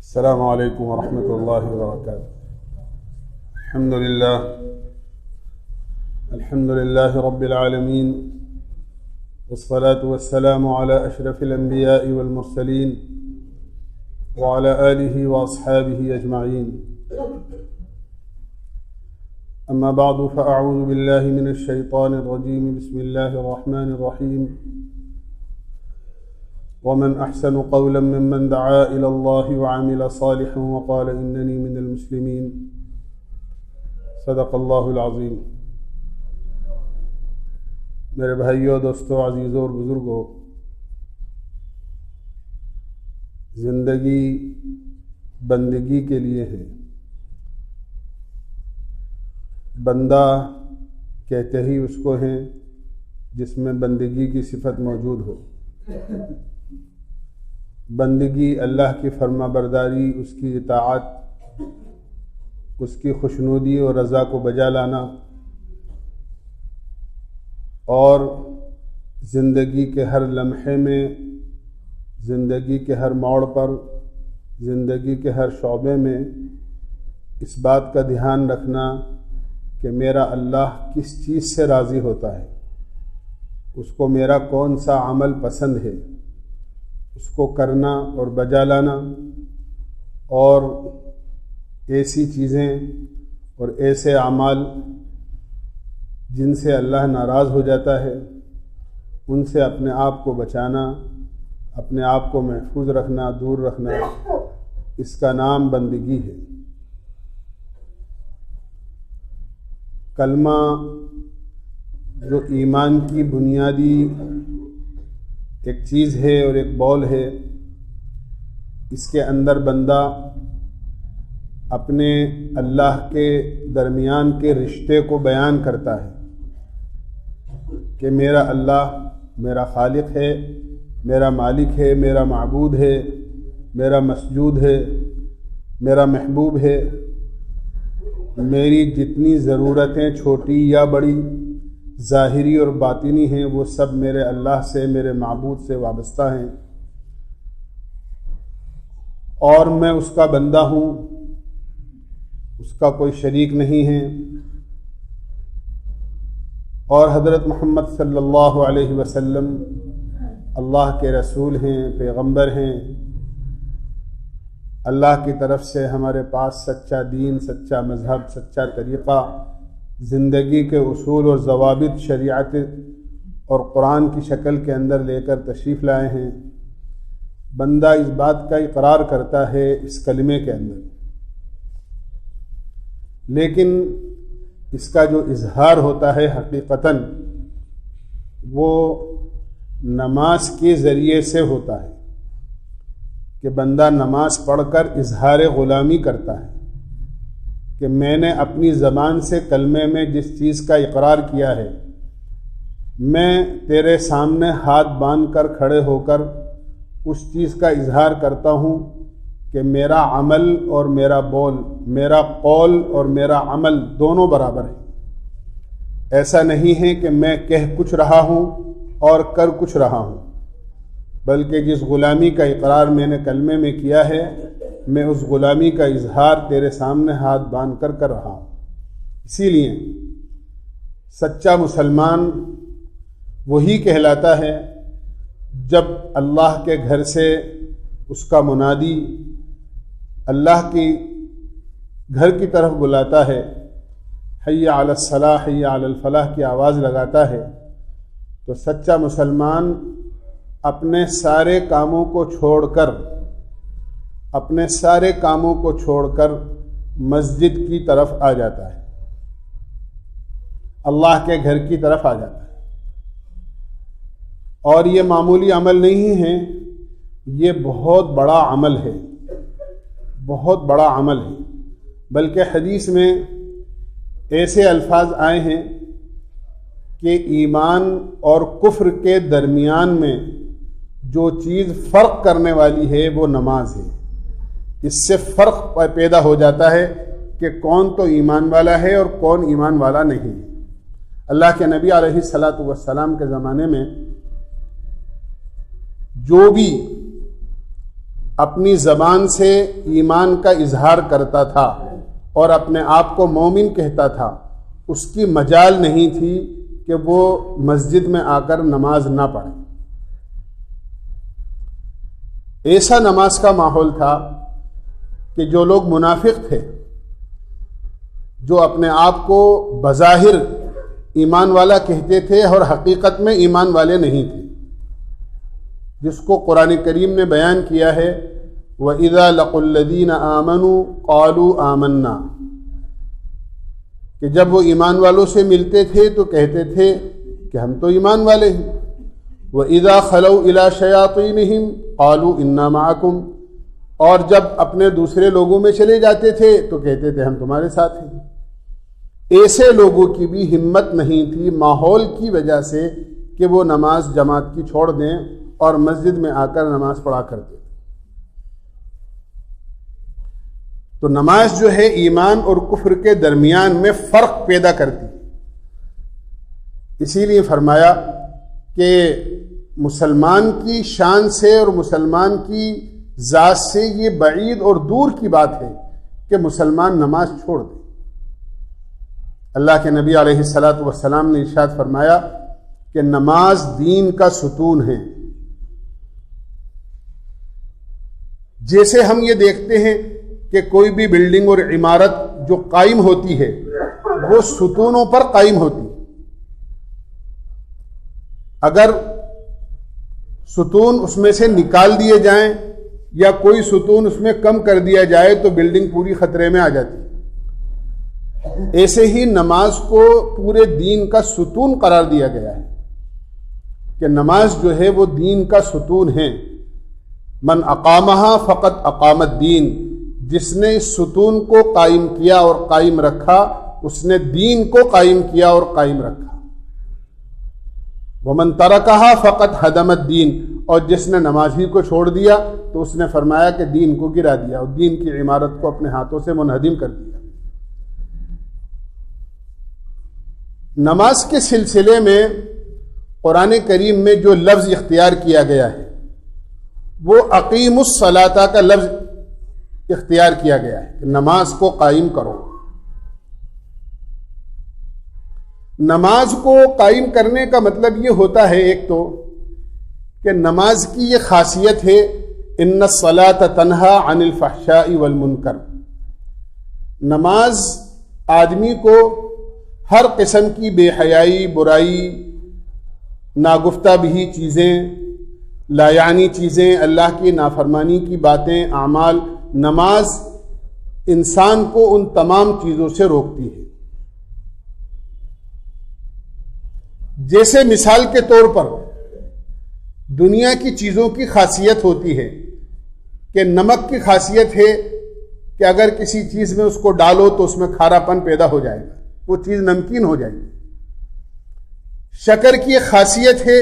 السلام عليكم ورحمة الله وبركاته. الحمد لله رب العالمين، والصلاة والسلام على أشرف الأنبياء والمرسلين وعلى آله وأصحابه أجمعين. أما بعد، فأعوذ بالله من الشيطان الرجيم. بسم الله الرحمن الرحيم. ومن أحسن قولا ممن دعا إلى الله وعمل صالحا وقال إنني من المسلمين. صدق اللہ العظیم. میرے بھائیوں، دوستوں، عزیزوں اور بزرگوں، زندگی بندگی کے لیے ہے. بندہ کہتے ہی اس کو ہیں جس میں بندگی کی صفت موجود ہو. بندگی اللہ کی فرما برداری، اس کی اطاعت، اس کی خوشنودی اور رضا کو بجا لانا، اور زندگی کے ہر لمحے میں، زندگی کے ہر موڑ پر، زندگی کے ہر شعبے میں اس بات کا دھیان رکھنا کہ میرا اللہ کس چیز سے راضی ہوتا ہے، اس کو میرا کون سا عمل پسند ہے، اس کو کرنا اور بجا لانا، اور ایسی چیزیں اور ایسے اعمال جن سے اللہ ناراض ہو جاتا ہے ان سے اپنے آپ کو بچانا، اپنے آپ کو محفوظ رکھنا، دور رکھنا، اس کا نام بندگی ہے. کلمہ جو ایمان کی بنیادی ایک چیز ہے اور ایک بول ہے، اس کے اندر بندہ اپنے اللہ کے درمیان کے رشتے کو بیان کرتا ہے کہ میرا اللہ میرا خالق ہے، میرا مالک ہے، میرا معبود ہے، میرا مسجود ہے، میرا محبوب ہے. میری جتنی ضرورتیں چھوٹی یا بڑی، ظاہری اور باطنی ہیں، وہ سب میرے اللہ سے، میرے معبود سے وابستہ ہیں، اور میں اس کا بندہ ہوں، اس کا کوئی شریک نہیں ہے. اور حضرت محمد صلی اللہ علیہ وسلم اللہ کے رسول ہیں، پیغمبر ہیں. اللہ کی طرف سے ہمارے پاس سچا دین، سچا مذہب، سچا طریقہ، زندگی کے اصول اور ضوابط شریعت اور قرآن کی شکل کے اندر لے کر تشریف لائے ہیں. بندہ اس بات کا اقرار کرتا ہے اس کلمے کے اندر، لیکن اس کا جو اظہار ہوتا ہے حقیقتاً وہ نماز کے ذریعے سے ہوتا ہے کہ بندہ نماز پڑھ کر اظہار غلامی کرتا ہے کہ میں نے اپنی زبان سے کلمے میں جس چیز کا اقرار کیا ہے، میں تیرے سامنے ہاتھ باندھ کر کھڑے ہو کر اس چیز کا اظہار کرتا ہوں کہ میرا عمل اور میرا بول، میرا قول اور میرا عمل دونوں برابر ہیں. ایسا نہیں ہے کہ میں کہہ کچھ رہا ہوں اور کر کچھ رہا ہوں، بلکہ جس غلامی کا اقرار میں نے کلمے میں کیا ہے، میں اس غلامی کا اظہار تیرے سامنے ہاتھ باندھ کر رہا ہوں. اسی لیے سچا مسلمان وہی کہلاتا ہے جب اللہ کے گھر سے اس کا منادی اللہ کی گھر کی طرف بلاتا ہے، حی علی الصلاح، حی علی الفلاح کی آواز لگاتا ہے، تو سچا مسلمان اپنے سارے کاموں کو چھوڑ کر مسجد کی طرف آ جاتا ہے، اللہ کے گھر کی طرف آ جاتا ہے. اور یہ معمولی عمل نہیں ہے، یہ بہت بڑا عمل ہے، بہت بڑا عمل ہے. بلکہ حدیث میں ایسے الفاظ آئے ہیں کہ ایمان اور کفر کے درمیان میں جو چیز فرق کرنے والی ہے وہ نماز ہے. اس سے فرق پیدا ہو جاتا ہے کہ کون تو ایمان والا ہے اور کون ایمان والا نہیں. اللہ کے نبی علیہ الصلاۃ والسلام کے زمانے میں جو بھی اپنی زبان سے ایمان کا اظہار کرتا تھا اور اپنے آپ کو مومن کہتا تھا، اس کی مجال نہیں تھی کہ وہ مسجد میں آ کر نماز نہ پڑھے۔ ایسا نماز کا ماحول تھا کہ جو لوگ منافق تھے، جو اپنے آپ کو بظاہر ایمان والا کہتے تھے اور حقیقت میں ایمان والے نہیں تھے، جس کو قرآن کریم نے بیان کیا ہے وَإِذَا لَقُوا الَّذِينَ آمَنُوا قَالُوا آمَنَّا، کہ جب وہ ایمان والوں سے ملتے تھے تو کہتے تھے کہ ہم تو ایمان والے ہیں۔ وَإِذَا خَلَوْا إِلَىٰ شَيَاطِينِهِمْ قَالُوا إِنَّا مَعَكُمْ، اور جب اپنے دوسرے لوگوں میں چلے جاتے تھے تو کہتے تھے ہم تمہارے ساتھ ہیں۔ ایسے لوگوں کی بھی ہمت نہیں تھی ماحول کی وجہ سے کہ وہ نماز جماعت کی چھوڑ دیں اور مسجد میں آ کر نماز پڑھا کرتے۔ تو نماز جو ہے ایمان اور کفر کے درمیان میں فرق پیدا کرتی، اسی لیے فرمایا کہ مسلمان کی شان سے اور مسلمان کی ذات سے یہ بعید اور دور کی بات ہے کہ مسلمان نماز چھوڑ دے۔ اللہ کے نبی علیہ الصلاۃ والسلام نے ارشاد فرمایا کہ نماز دین کا ستون ہے۔ جیسے ہم یہ دیکھتے ہیں کہ کوئی بھی بلڈنگ اور عمارت جو قائم ہوتی ہے وہ ستونوں پر قائم ہوتی ہے۔ اگر ستون اس میں سے نکال دیے جائیں یا کوئی ستون اس میں کم کر دیا جائے تو بلڈنگ پوری خطرے میں آ جاتی ہے۔ ایسے ہی نماز کو پورے دین کا ستون قرار دیا گیا ہے کہ نماز جو ہے وہ دین کا ستون ہے۔ من اقامہا فقط اقام الدین، جس نے اس ستون کو قائم کیا اور قائم رکھا اس نے دین کو قائم کیا اور قائم رکھا۔ ومن ترکہا فقط ہدم الدین، اور جس نے نماز ہی کو چھوڑ دیا تو اس نے فرمایا کہ دین کو گرا دیا اور دین کی عمارت کو اپنے ہاتھوں سے منہدم کر دیا۔ نماز کے سلسلے میں قرآن کریم میں جو لفظ اختیار کیا گیا ہے وہ اقیم الصلاۃ کا لفظ اختیار کیا گیا ہے کہ نماز کو قائم کرو۔ نماز کو قائم کرنے کا مطلب یہ ہوتا ہے ایک تو کہ نماز کی یہ خاصیت ہے ان الصلاۃ تنہی عن الفحشاء والمنکر، نماز آدمی کو ہر قسم کی بے حیائی، برائی، ناگفتہ بھی چیزیں، لا یعنی چیزیں، اللہ کی نافرمانی کی باتیں، اعمال، نماز انسان کو ان تمام چیزوں سے روکتی ہے۔ جیسے مثال کے طور پر دنیا کی چیزوں کی خاصیت ہوتی ہے کہ نمک کی خاصیت ہے کہ اگر کسی چیز میں اس کو ڈالو تو اس میں کھارا پن پیدا ہو جائے گا، وہ چیز نمکین ہو جائے گی۔ شکر کی ایک خاصیت ہے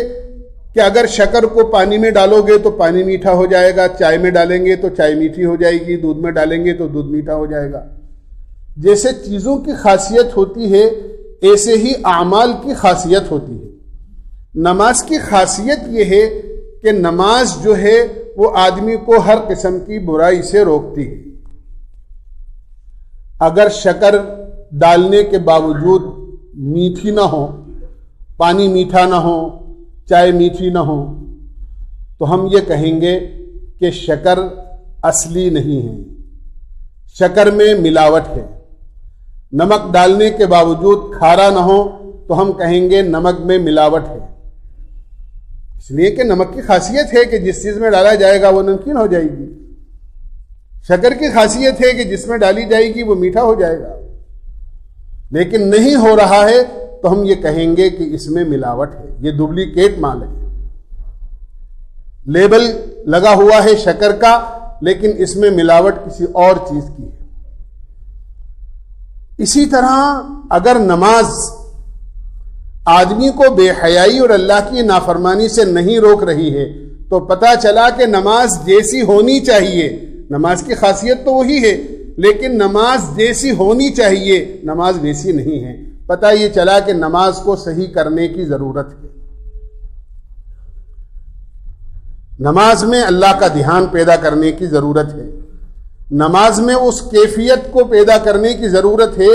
کہ اگر شکر کو پانی میں ڈالو گے تو پانی میٹھا ہو جائے گا، چائے میں ڈالیں گے تو چائے میٹھی ہو جائے گی، دودھ میں ڈالیں گے تو دودھ میٹھا ہو جائے گا۔ جیسے چیزوں کی خاصیت ہوتی ہے ایسے ہی اعمال کی خاصیت ہوتی ہے۔ نماز کی خاصیت یہ ہے کہ نماز جو ہے وہ آدمی کو ہر قسم کی برائی سے روکتی ہے۔ اگر شکر ڈالنے کے باوجود میٹھی نہ ہو، پانی میٹھا نہ ہو، چائے میٹھی نہ ہو، تو ہم یہ کہیں گے کہ شکر اصلی نہیں ہے، شکر میں ملاوٹ ہے۔ نمک ڈالنے کے باوجود کھارا نہ ہو تو ہم کہیں گے نمک میں ملاوٹ ہے، اس لیے کہ نمک کی خاصیت ہے کہ جس چیز میں ڈالا جائے گا وہ نمکین ہو جائے گی۔ شکر کی خاصیت ہے کہ جس میں ڈالی جائے گی وہ میٹھا ہو جائے گا، لیکن نہیں ہو رہا ہے تو ہم یہ کہیں گے کہ اس میں ملاوٹ ہے، یہ ڈپلیکیٹ مال ہے، لیبل لگا ہوا ہے شکر کا لیکن اس میں ملاوٹ کسی اور چیز کی ہے۔ اسی طرح اگر نماز آدمی کو بے حیائی اور اللہ کی نافرمانی سے نہیں روک رہی ہے تو پتہ چلا کہ نماز جیسی ہونی چاہیے، نماز کی خاصیت تو وہی ہے لیکن نماز جیسی ہونی چاہیے نماز ویسی نہیں ہے، پتہ یہ چلا کہ نماز کو صحیح کرنے کی ضرورت ہے۔ نماز میں اللہ کا دھیان پیدا کرنے کی ضرورت ہے، نماز میں اس کیفیت کو پیدا کرنے کی ضرورت ہے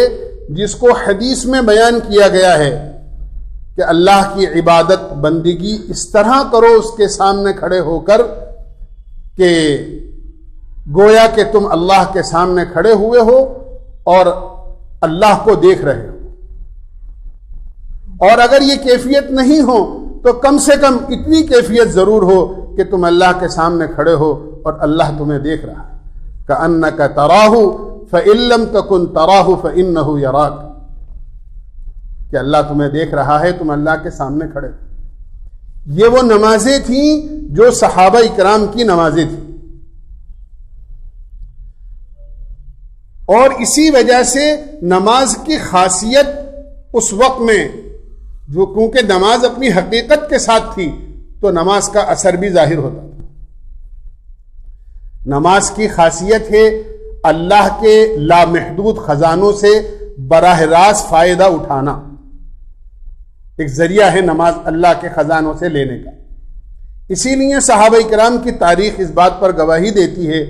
جس کو حدیث میں بیان کیا گیا ہے کہ اللہ کی عبادت بندگی اس طرح کرو اس کے سامنے کھڑے ہو کر کہ گویا کہ تم اللہ کے سامنے کھڑے ہوئے ہو اور اللہ کو دیکھ رہے ہو، اور اگر یہ کیفیت نہیں ہو تو کم سے کم اتنی کیفیت ضرور ہو کہ تم اللہ کے سامنے کھڑے ہو اور اللہ تمہیں دیکھ رہا ہے، کأنک تراہ فإن لم تکن تراہ فإنہ یراک، کہ اللہ تمہیں دیکھ رہا ہے، تم اللہ کے سامنے کھڑے ہو۔ یہ وہ نمازیں تھیں جو صحابہ اکرام کی نمازیں تھیں، اور اسی وجہ سے نماز کی خاصیت اس وقت میں جو کیونکہ نماز اپنی حقیقت کے ساتھ تھی تو نماز کا اثر بھی ظاہر ہوتا تھا۔ نماز کی خاصیت ہے اللہ کے لامحدود خزانوں سے براہ راست فائدہ اٹھانا، ایک ذریعہ ہے نماز اللہ کے خزانوں سے لینے کا۔ اسی لیے صحابہ کرام کی تاریخ اس بات پر گواہی دیتی ہے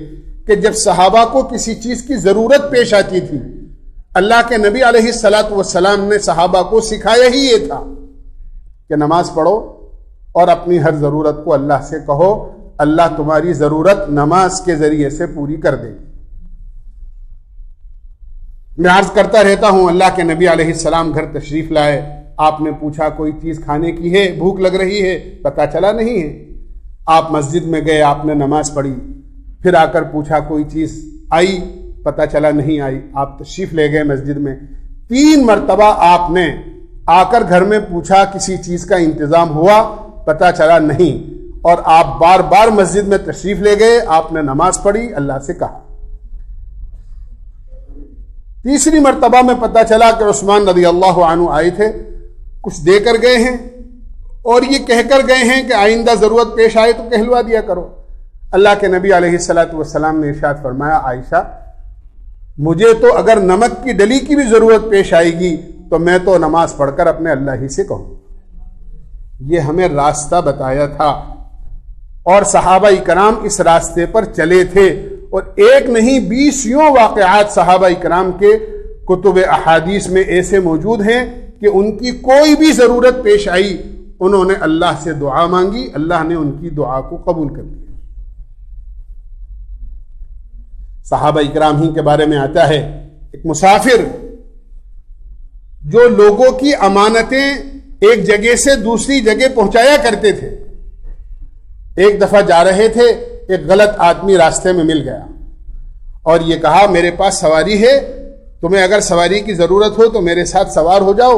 کہ جب صحابہ کو کسی چیز کی ضرورت پیش آتی تھی، اللہ کے نبی علیہ الصلاۃ والسلام نے صحابہ کو سکھایا ہی یہ تھا کہ نماز پڑھو اور اپنی ہر ضرورت کو اللہ سے کہو، اللہ تمہاری ضرورت نماز کے ذریعے سے پوری کر دے گی۔ میں عرض کرتا رہتا ہوں، اللہ کے نبی علیہ السلام گھر تشریف لائے، آپ نے پوچھا کوئی چیز کھانے کی ہے، بھوک لگ رہی ہے، پتہ چلا نہیں ہے، آپ مسجد میں گئے، آپ نے نماز پڑھی، پھر آ کر پوچھا کوئی چیز آئی، پتہ چلا نہیں آئی، آپ تشریف لے گئے مسجد میں، 3 مرتبہ آپ نے آ کر گھر میں پوچھا کسی چیز کا انتظام ہوا، پتہ چلا نہیں، اور آپ بار بار مسجد میں تشریف لے گئے، آپ نے نماز پڑھی، اللہ سے کہا۔ تیسری مرتبہ میں پتہ چلا کہ عثمان رضی اللہ عنہ آئے تھے، کچھ دے کر گئے ہیں اور یہ کہہ کر گئے ہیں کہ آئندہ ضرورت پیش آئے تو کہلوا دیا کرو۔ اللہ کے نبی علیہ الصلاۃ والسلام نے ارشاد فرمایا، عائشہ مجھے تو اگر نمک کی ڈلی کی بھی ضرورت پیش آئے گی تو میں تو نماز پڑھ کر اپنے اللہ ہی سے کہوں۔ یہ ہمیں راستہ بتایا تھا اور صحابہ کرام اس راستے پر چلے تھے، اور ایک نہیں 20 واقعات صحابہ کرام کے کتب احادیث میں ایسے موجود ہیں کہ ان کی کوئی بھی ضرورت پیش آئی، انہوں نے اللہ سے دعا مانگی، اللہ نے ان کی دعا کو قبول کر لیا۔ صحابہ اکرام ہی کے بارے میں آتا ہے، ایک مسافر جو لوگوں کی امانتیں ایک جگہ سے دوسری جگہ پہنچایا کرتے تھے، ایک دفعہ جا رہے تھے، ایک غلط آدمی راستے میں مل گیا اور یہ کہا میرے پاس سواری ہے، تمہیں اگر سواری کی ضرورت ہو تو میرے ساتھ سوار ہو جاؤ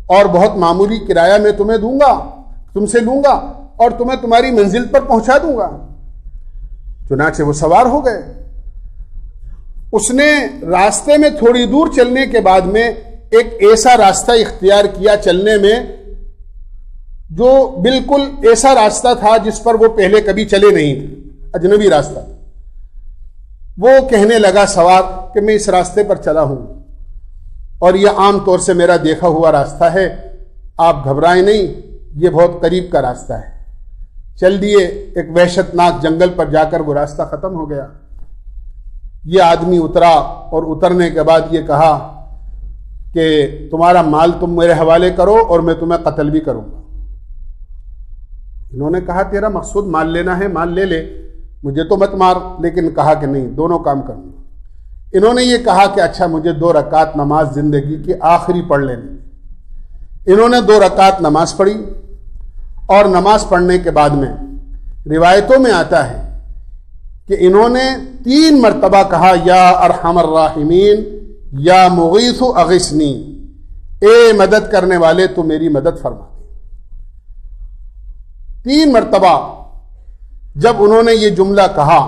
اور بہت معمولی کرایہ میں تمہیں دوں گا، تم سے لوں گا اور تمہیں تمہاری منزل پر پہنچا دوں گا۔ چنانچہ وہ سوار ہو گئے۔ اس نے راستے میں تھوڑی دور چلنے کے بعد میں ایک ایسا راستہ اختیار کیا چلنے میں جو بالکل ایسا راستہ تھا جس پر وہ پہلے کبھی چلے نہیں تھے، اجنبی راستہ۔ وہ کہنے لگا سوار کہ میں اس راستے پر چلا ہوں اور یہ عام طور سے میرا دیکھا ہوا راستہ ہے، آپ گھبرائیں نہیں، یہ بہت قریب کا راستہ ہے۔ چل دیے، ایک وحشت ناک جنگل پر جا کر وہ راستہ ختم ہو گیا۔ یہ آدمی اترا اور اترنے کے بعد یہ کہا کہ تمہارا مال تم میرے حوالے کرو اور میں تمہیں قتل بھی کروں گا۔ انہوں نے کہا تیرا مقصود مال لینا ہے، مال لے لے، مجھے تو مت مار، لیکن کہا کہ نہیں، دونوں کام کروں گا۔ انہوں نے یہ کہا کہ اچھا مجھے 2 رکعت نماز زندگی کی آخری پڑھ لینے۔ انہوں نے 2 رکعت نماز پڑھی اور نماز پڑھنے کے بعد میں روایتوں میں آتا ہے کہ انہوں نے 3 مرتبہ کہا یا ارحم الراحمین یا مغیث اغثنی، اے مدد کرنے والے تو میری مدد فرما دے۔ 3 مرتبہ جب انہوں نے یہ جملہ کہا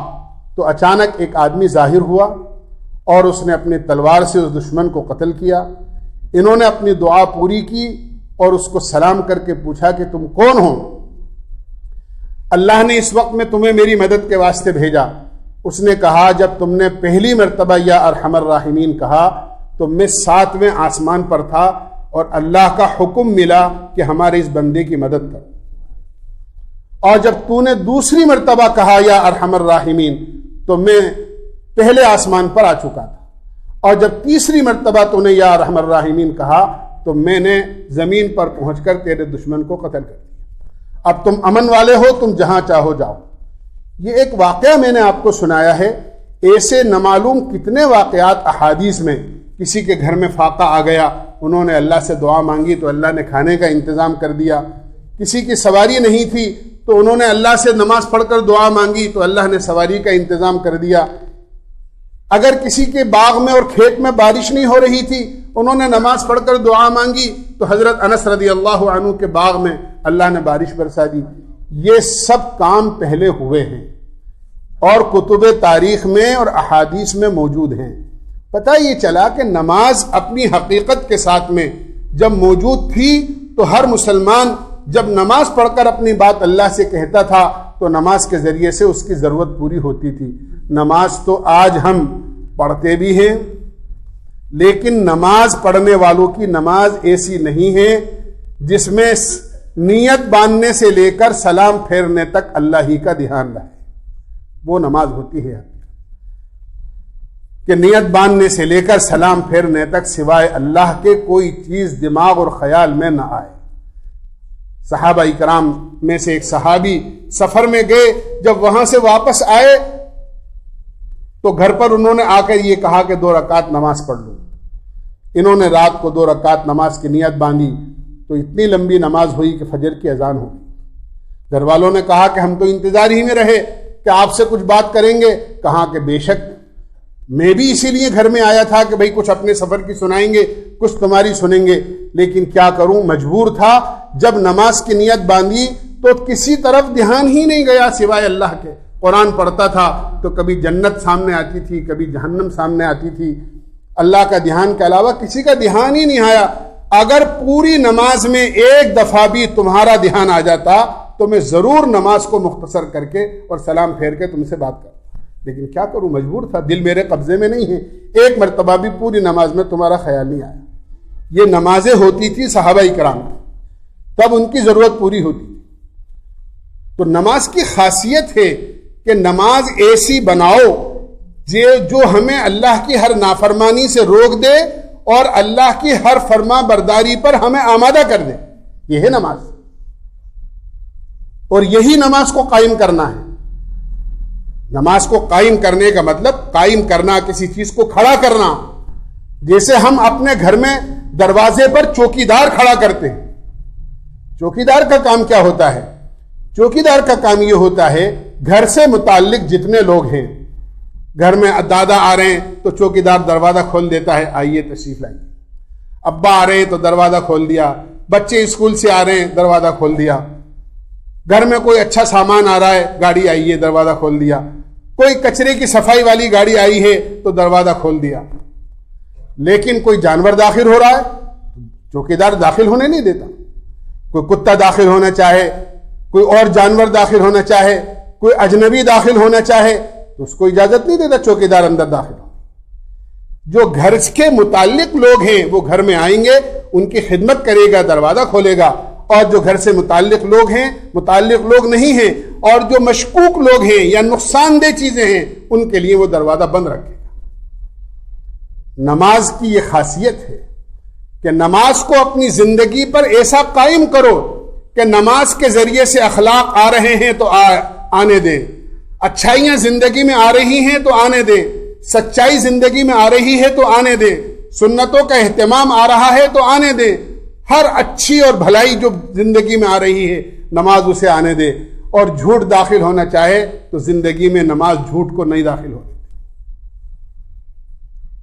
تو اچانک ایک آدمی ظاہر ہوا اور اس نے اپنی تلوار سے اس دشمن کو قتل کیا۔ انہوں نے اپنی دعا پوری کی اور اس کو سلام کر کے پوچھا کہ تم کون ہو؟ اللہ نے اس وقت میں تمہیں میری مدد کے واسطے بھیجا۔ اس نے کہا جب تم نے پہلی مرتبہ یا ارحم الراحمین کہا تو میں 7ویں آسمان پر تھا اور اللہ کا حکم ملا کہ ہمارے اس بندے کی مدد کر، اور جب تو نے دوسری مرتبہ کہا یا ارحم الراحمین تو میں پہلے آسمان پر آ چکا تھا، اور جب تیسری مرتبہ تو نے یا ارحم الراحمین کہا تو میں نے زمین پر پہنچ کر تیرے دشمن کو قتل کر دیا، اب تم امن والے ہو، تم جہاں چاہو جاؤ۔ یہ ایک واقعہ میں نے آپ کو سنایا ہے، ایسے نامعلوم کتنے واقعات احادیث میں، کسی کے گھر میں فاقہ آ گیا، انہوں نے اللہ سے دعا مانگی تو اللہ نے کھانے کا انتظام کر دیا، کسی کی سواری نہیں تھی تو انہوں نے اللہ سے نماز پڑھ کر دعا مانگی تو اللہ نے سواری کا انتظام کر دیا، اگر کسی کے باغ میں اور کھیت میں بارش نہیں ہو رہی تھی، انہوں نے نماز پڑھ کر دعا مانگی تو حضرت انس رضی اللہ عنہ کے باغ میں اللہ نے بارش برسا دی۔ یہ سب کام پہلے ہوئے ہیں اور کتب تاریخ میں اور احادیث میں موجود ہیں۔ پتہ یہ چلا کہ نماز اپنی حقیقت کے ساتھ میں جب موجود تھی تو ہر مسلمان جب نماز پڑھ کر اپنی بات اللہ سے کہتا تھا تو نماز کے ذریعے سے اس کی ضرورت پوری ہوتی تھی۔ نماز تو آج ہم پڑھتے بھی ہیں، لیکن نماز پڑھنے والوں کی نماز ایسی نہیں ہے جس میں نیت باندھنے سے لے کر سلام پھیرنے تک اللہ ہی کا دھیان رہے۔ وہ نماز ہوتی ہے کہ نیت باندھنے سے لے کر سلام پھیرنے تک سوائے اللہ کے کوئی چیز دماغ اور خیال میں نہ آئے۔ صحابہ کرام میں سے ایک صحابی سفر میں گئے، جب وہاں سے واپس آئے تو گھر پر انہوں نے آ کر یہ کہا کہ 2 رکعت نماز پڑھ لوں۔ انہوں نے رات کو 2 رکعت نماز کی نیت باندھی تو اتنی لمبی نماز ہوئی کہ فجر کی اذان ہو گئی۔ گھر والوں نے کہا کہ ہم تو انتظار ہی میں رہے کہ آپ سے کچھ بات کریں گے۔ کہا کہ بے شک میں بھی اسی لیے گھر میں آیا تھا کہ بھئی کچھ اپنے سفر کی سنائیں گے، کچھ تمہاری سنیں گے، لیکن کیا کروں، مجبور تھا۔ جب نماز کی نیت باندھی تو کسی طرف دھیان ہی نہیں گیا سوائے اللہ کے۔ قرآن پڑھتا تھا تو کبھی جنت سامنے آتی تھی، کبھی جہنم سامنے آتی تھی، اللہ کا دھیان کے علاوہ کسی کا دھیان ہی نہیں آیا۔ اگر پوری نماز میں ایک دفعہ بھی تمہارا دھیان آ جاتا تو میں ضرور نماز کو مختصر کر کے اور سلام پھیر کے تم سے بات کرتا، لیکن کیا کروں، مجبور تھا، دل میرے قبضے میں نہیں ہے۔ ایک مرتبہ بھی پوری نماز میں تمہارا خیال نہیں آیا۔ یہ نمازیں ہوتی تھی صحابہ کرام کی، تب ان کی ضرورت پوری ہوتی تھی۔ تو نماز کی خاصیت ہے کہ نماز ایسی بناؤ جو ہمیں اللہ کی ہر نافرمانی سے روک دے اور اللہ کی ہر فرما برداری پر ہمیں آمادہ کر دے۔ یہ ہے نماز، اور یہی نماز کو قائم کرنا ہے۔ نماز کو قائم کرنے کا مطلب قائم کرنا، کسی چیز کو کھڑا کرنا، جیسے ہم اپنے گھر میں دروازے پر چوکیدار کھڑا کرتے ہیں۔ چوکیدار کا کام کیا ہوتا ہے؟ چوکیدار کا کام یہ ہوتا ہے گھر سے متعلق جتنے لوگ ہیں، گھر میں دادا آ رہے ہیں تو چوکیدار دروازہ کھول دیتا ہے، آئیے تشریف لائیے۔ ابا آ رہے ہیں تو دروازہ کھول دیا، بچے اسکول سے آ رہے ہیں دروازہ کھول دیا، گھر میں کوئی اچھا سامان آ رہا ہے، گاڑی آئی ہے دروازہ کھول دیا، کوئی کچرے کی صفائی والی گاڑی آئی ہے تو دروازہ کھول دیا۔ لیکن کوئی جانور داخل ہو رہا ہے چوکیدار داخل ہونے نہیں دیتا۔ کوئی کتا داخل ہونا چاہے، کوئی اور جانور داخل ہونا چاہے، کوئی اجنبی داخل ہونا چاہے تو اس کو اجازت نہیں دیتا چوکیدار اندر داخل ہو۔ جو گھر کے متعلق لوگ ہیں وہ گھر میں آئیں گے، ان کی خدمت کرے گا، دروازہ کھولے گا، اور جو گھر سے متعلق لوگ ہیں، متعلق لوگ نہیں ہیں، اور جو مشکوک لوگ ہیں یا نقصان دہ چیزیں ہیں، ان کے لیے وہ دروازہ بند رکھے گا۔ نماز کی یہ خاصیت ہے کہ نماز کو اپنی زندگی پر ایسا قائم کرو کہ نماز کے ذریعے سے اخلاق آ رہے ہیں تو آنے دیں، اچھائیاں زندگی میں آ رہی ہیں تو آنے دیں، سچائی زندگی میں آ رہی ہے تو آنے دیں، سنتوں کا اہتمام آ رہا ہے تو آنے دیں، ہر اچھی اور بھلائی جو زندگی میں آ رہی ہے نماز اسے آنے دے، اور جھوٹ داخل ہونا چاہے تو زندگی میں نماز جھوٹ کو نہیں داخل ہونے دے۔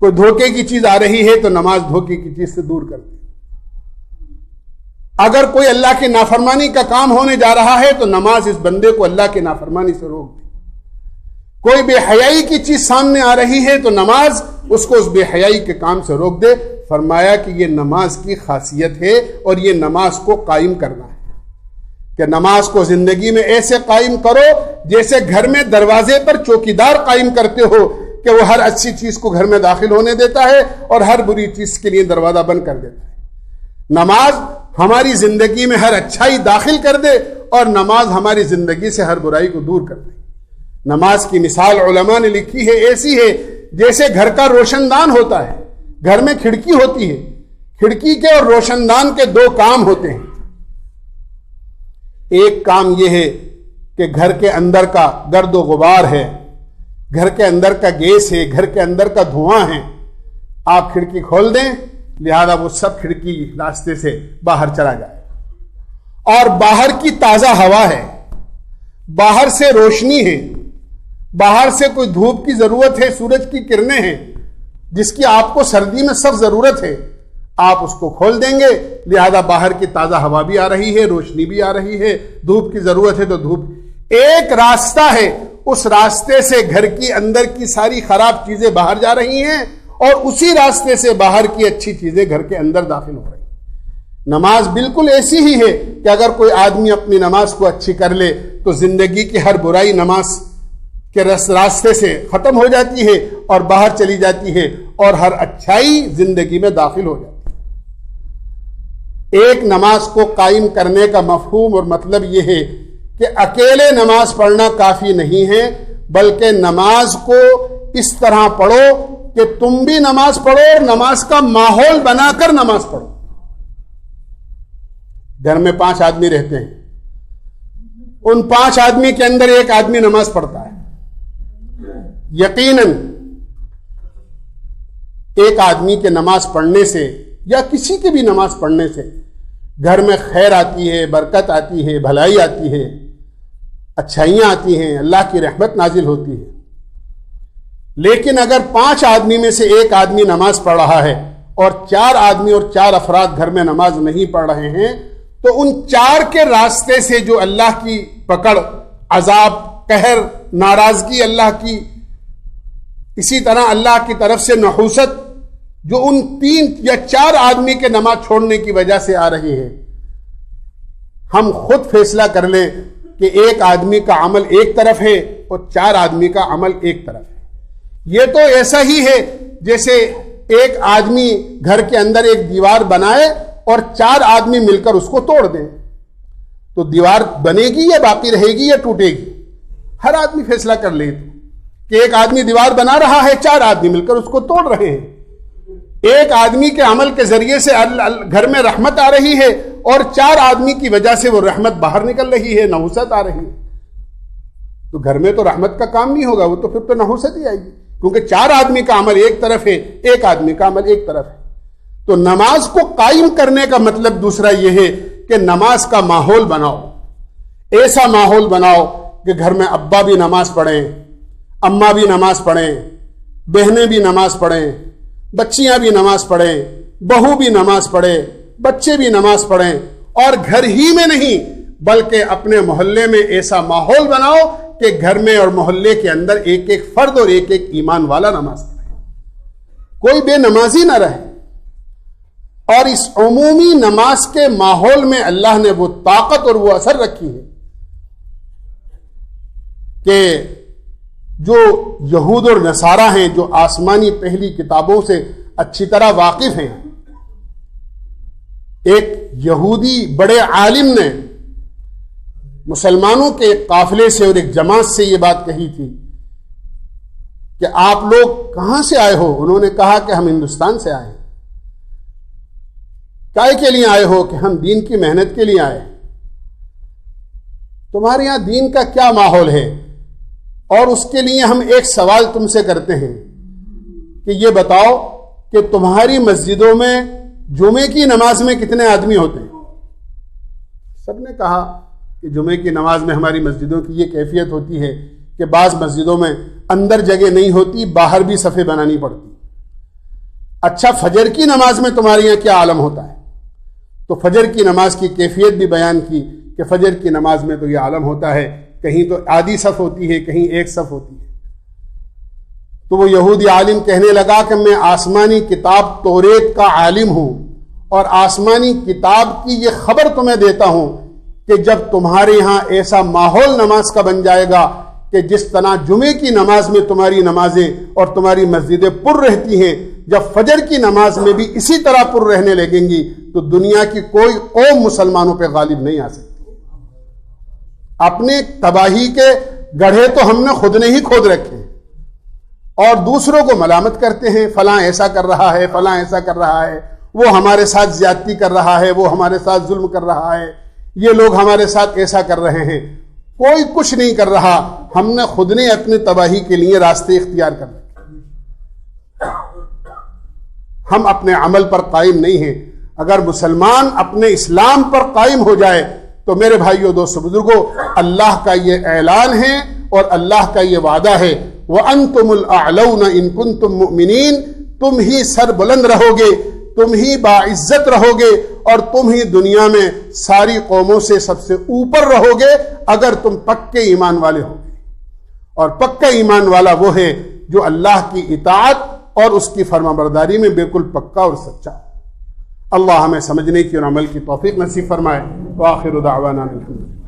کوئی دھوکے کی چیز آ رہی ہے تو نماز دھوکے کی چیز سے دور کر دے۔ اگر کوئی اللہ کی نافرمانی کا کام ہونے جا رہا ہے تو نماز اس بندے کو اللہ کی نافرمانی سے روک دے۔ کوئی بے حیائی کی چیز سامنے آ رہی ہے تو نماز اس کو اس بے حیائی کے کام سے روک دے۔ فرمایا کہ یہ نماز کی خاصیت ہے اور یہ نماز کو قائم کرنا ہے کہ نماز کو زندگی میں ایسے قائم کرو جیسے گھر میں دروازے پر چوکیدار قائم کرتے ہو کہ وہ ہر اچھی چیز کو گھر میں داخل ہونے دیتا ہے اور ہر بری چیز کے لیے دروازہ بند کر دیتا ہے۔ نماز ہماری زندگی میں ہر اچھائی داخل کر دے اور نماز ہماری زندگی سے ہر برائی کو دور کر دے۔ نماز کی مثال علماء نے لکھی ہے، ایسی ہے جیسے گھر کا روشن دان ہوتا ہے، گھر میں کھڑکی ہوتی ہے، کھڑکی کے اور روشن دان کے دو کام ہوتے ہیں۔ ایک کام یہ ہے کہ گھر کے اندر کا گرد و غبار ہے، گھر کے اندر کا گیس ہے، گھر کے اندر کا دھواں ہے، آپ کھڑکی کھول دیں، لہذا وہ سب کھڑکی راستے سے باہر چلا جائے۔ اور باہر کی تازہ ہوا ہے، باہر سے روشنی ہے، باہر سے کوئی دھوپ کی ضرورت ہے، سورج کی کرنیں ہیں جس کی آپ کو سردی میں سخت ضرورت ہے، آپ اس کو کھول دیں گے، لہذا باہر کی تازہ ہوا بھی آ رہی ہے، روشنی بھی آ رہی ہے، دھوپ کی ضرورت ہے تو دھوپ۔ ایک راستہ ہے، اس راستے سے گھر کی اندر کی ساری خراب چیزیں باہر جا رہی ہیں اور اسی راستے سے باہر کی اچھی چیزیں گھر کے اندر داخل ہو رہی ہیں۔ نماز بالکل ایسی ہی ہے کہ اگر کوئی آدمی اپنی نماز کو اچھی کر لے تو زندگی کی ہر برائی نماز کے راستے سے ختم ہو جاتی ہے اور باہر چلی جاتی ہے اور ہر اچھائی زندگی میں داخل ہو جاتی ہے۔ ایک نماز کو قائم کرنے کا مفہوم اور مطلب یہ ہے کہ اکیلے نماز پڑھنا کافی نہیں ہے، بلکہ نماز کو اس طرح پڑھو کہ تم بھی نماز پڑھو اور نماز کا ماحول بنا کر نماز پڑھو۔ گھر میں 5 آدمی رہتے ہیں، ان 5 آدمی کے اندر ایک آدمی نماز پڑھتا ہے، یقیناً ایک آدمی کے نماز پڑھنے سے یا کسی کے بھی نماز پڑھنے سے گھر میں خیر آتی ہے، برکت آتی ہے، بھلائی آتی ہے، اچھائیاں آتی ہیں، اللہ کی رحمت نازل ہوتی ہے۔ لیکن اگر 5 آدمی میں سے ایک آدمی نماز پڑھ رہا ہے اور 4 آدمی اور 4 افراد گھر میں نماز نہیں پڑھ رہے ہیں تو ان 4 کے راستے سے جو اللہ کی پکڑ، عذاب، قہر، ناراضگی اللہ کی، اسی طرح اللہ کی طرف سے نحوست جو ان 3 یا 4 آدمی کے نماز چھوڑنے کی وجہ سے آ رہی ہے، ہم خود فیصلہ کر لیں کہ ایک آدمی کا عمل ایک طرف ہے اور 4 آدمی کا عمل ایک طرف ہے۔ یہ تو ایسا ہی ہے جیسے ایک آدمی گھر کے اندر ایک دیوار بنائے اور 4 آدمی مل کر اس کو توڑ دیں، تو دیوار بنے گی یا باقی رہے گی یا ٹوٹے گی؟ ہر آدمی فیصلہ کر لے کہ ایک آدمی دیوار بنا رہا ہے، 4 آدمی مل کر اس کو توڑ رہے ہیں۔ ایک آدمی کے عمل کے ذریعے سے گھر میں رحمت آ رہی ہے اور 4 آدمی کی وجہ سے وہ رحمت باہر نکل رہی ہے، نحوست آ رہی ہے، تو گھر میں تو رحمت کا کام نہیں ہوگا، وہ تو پھر تو نحوست ہی آئے گی، کیونکہ 4 آدمی کا عمل ایک طرف ہے، ایک آدمی کا عمل ایک طرف ہے۔ تو نماز کو قائم کرنے کا مطلب دوسرا یہ ہے کہ نماز کا ماحول بناؤ، ایسا ماحول بناؤ کہ گھر میں ابا بھی نماز پڑھیں، اماں بھی نماز پڑھیں، بہنیں بھی نماز پڑھیں، بچیاں بھی نماز پڑھیں، بہو بھی نماز پڑھے، بچے بھی نماز پڑھیں، اور گھر ہی میں نہیں بلکہ اپنے محلے میں ایسا ماحول بناؤ کہ گھر میں اور محلے کے اندر ایک ایک فرد اور ایک ایک ایمان والا نماز پڑھے، کوئی بے نمازی نہ رہے۔ اور اس عمومی نماز کے ماحول میں اللہ نے وہ طاقت اور وہ اثر رکھی ہے کہ جو یہود اور نصارہ ہیں، جو آسمانی پہلی کتابوں سے اچھی طرح واقف ہیں، ایک یہودی بڑے عالم نے مسلمانوں کے ایک قافلے سے اور ایک جماعت سے یہ بات کہی تھی کہ آپ لوگ کہاں سے آئے ہو؟ انہوں نے کہا کہ ہم ہندوستان سے آئے ہیں۔ کائے کے لیے آئے ہو؟ کہ ہم دین کی محنت کے لیے آئے۔ تمہارے یہاں دین کا کیا ماحول ہے؟ اور اس کے لیے ہم ایک سوال تم سے کرتے ہیں کہ یہ بتاؤ کہ تمہاری مسجدوں میں جمعے کی نماز میں کتنے آدمی ہوتے ہیں؟ سب نے کہا کہ جمعے کی نماز میں ہماری مسجدوں کی یہ کیفیت ہوتی ہے کہ بعض مسجدوں میں اندر جگہ نہیں ہوتی، باہر بھی صفیں بنانی پڑتی۔ اچھا، فجر کی نماز میں تمہارے یہاں کیا عالم ہوتا ہے؟ تو فجر کی نماز کی کیفیت بھی بیان کی کہ فجر کی نماز میں تو یہ عالم ہوتا ہے، کہیں تو آدھی صف ہوتی ہے، کہیں ایک صف ہوتی ہے۔ تو وہ یہودی عالم کہنے لگا کہ میں آسمانی کتاب توریت کا عالم ہوں اور آسمانی کتاب کی یہ خبر تمہیں دیتا ہوں کہ جب تمہارے یہاں ایسا ماحول نماز کا بن جائے گا کہ جس طرح جمعے کی نماز میں تمہاری نمازیں اور تمہاری مسجدیں پر رہتی ہیں، جب فجر کی نماز میں بھی اسی طرح پر رہنے لگیں گی تو دنیا کی کوئی قوم مسلمانوں پہ غالب نہیں آ سکتی۔ اپنی تباہی کے گڑھے تو ہم نے خود نے ہی کھود رکھے اور دوسروں کو ملامت کرتے ہیں، فلاں ایسا کر رہا ہے، فلاں ایسا کر رہا ہے، وہ ہمارے ساتھ زیادتی کر رہا ہے، وہ ہمارے ساتھ ظلم کر رہا ہے، یہ لوگ ہمارے ساتھ ایسا کر رہے ہیں۔ کوئی کچھ نہیں کر رہا، ہم نے خود نے اپنی تباہی کے لیے راستے اختیار کر رکھے۔ ہم اپنے عمل پر قائم نہیں ہیں۔ اگر مسلمان اپنے اسلام پر قائم ہو جائے تو میرے بھائیوں، دوستو، بزرگوں، اللہ کا یہ اعلان ہے اور اللہ کا یہ وعدہ ہے، وَأَنْتُمُ الْأَعْلَوْنَ إِن كُنتُم مُؤْمِنِينَ، تم ہی سر بلند رہو گے، تم ہی باعزت رہو گے اور تم ہی دنیا میں ساری قوموں سے سب سے اوپر رہو گے اگر تم پکے ایمان والے ہو گے۔ اور پکا ایمان والا وہ ہے جو اللہ کی اطاعت اور اس کی فرمانبرداری میں بالکل پکا اور سچا۔ اللہ ہمیں سمجھنے کی اور عمل کی توفیق نصیب فرمائے۔ وآخر دعوانا الحمدللہ۔